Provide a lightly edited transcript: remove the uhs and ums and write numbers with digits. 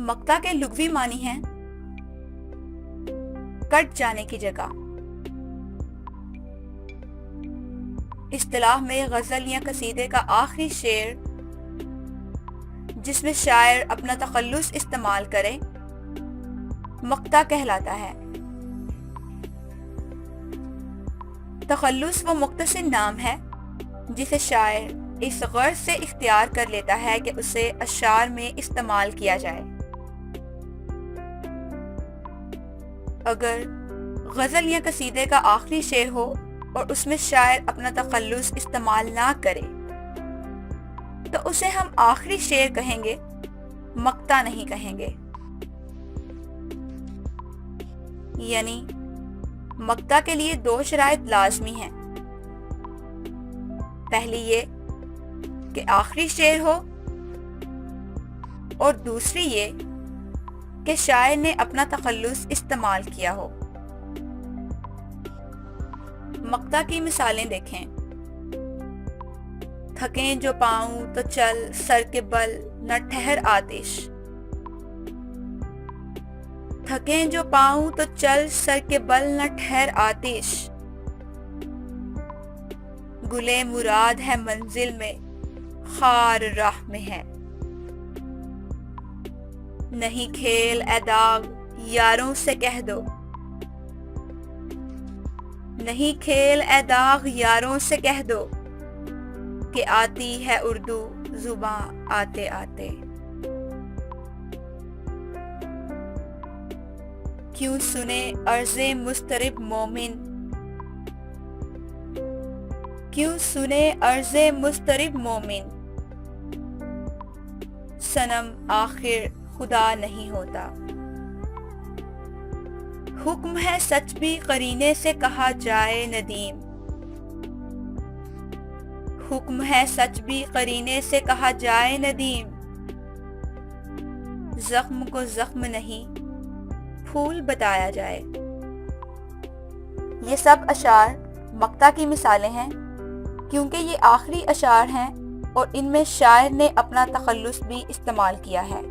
مقطع کے لغوی معنی ہیں کٹ جانے کی جگہ۔ اصطلاح میں غزل یا قصیدے کا آخری شعر جس میں شاعر اپنا تخلص استعمال کرے مقطع کہلاتا ہے۔ تخلص وہ مختصر نام ہے جسے شاعر اس غرض سے اختیار کر لیتا ہے کہ اسے اشعار میں استعمال کیا جائے۔ اگر غزل یا قصیدے کا آخری شعر ہو اور اس میں شاعر اپنا تخلص استعمال نہ کرے تو اسے ہم آخری شعر کہیں گے، مقطع نہیں کہیں گے۔ یعنی مقطع کے لیے دو شرائط لازمی ہیں۔ پہلی یہ کہ آخری شعر ہو اور دوسری یہ کہ شاعر نے اپنا تخلص استعمال کیا ہو۔ مقطع کی مثالیں دیکھیں۔ تھکیں جو پاؤں تو چل سر کے بل نہ ٹھہر آتش، تھکیں جو پاؤں تو چل سر کے بل نہ ٹھہر آتش، گلے مراد ہے منزل میں خار راہ میں ہے، نہیں کھیل اے داغ یاروں سے کہہ دو، نہیں کھیل اے داغ یاروں سے کہہ دو کہ آتی ہے اردو زباں آتے آتے۔ کیوں سنے عرض مضطرب مومن، کیوں سنے عرض مضطرب مومن، صنم آخر خدا نہیں ہوتا، حکم ہے سچ بھی قرینے سے کہا جائے ندیم، حکم ہے سچ بھی قرینے سے کہا جائے ندیم، زخم کو زخم نہیں پھول بتایا جائے۔ یہ سب اشعار مقطع کی مثالیں ہیں کیونکہ یہ آخری اشعار ہیں اور ان میں شاعر نے اپنا تخلص بھی استعمال کیا ہے۔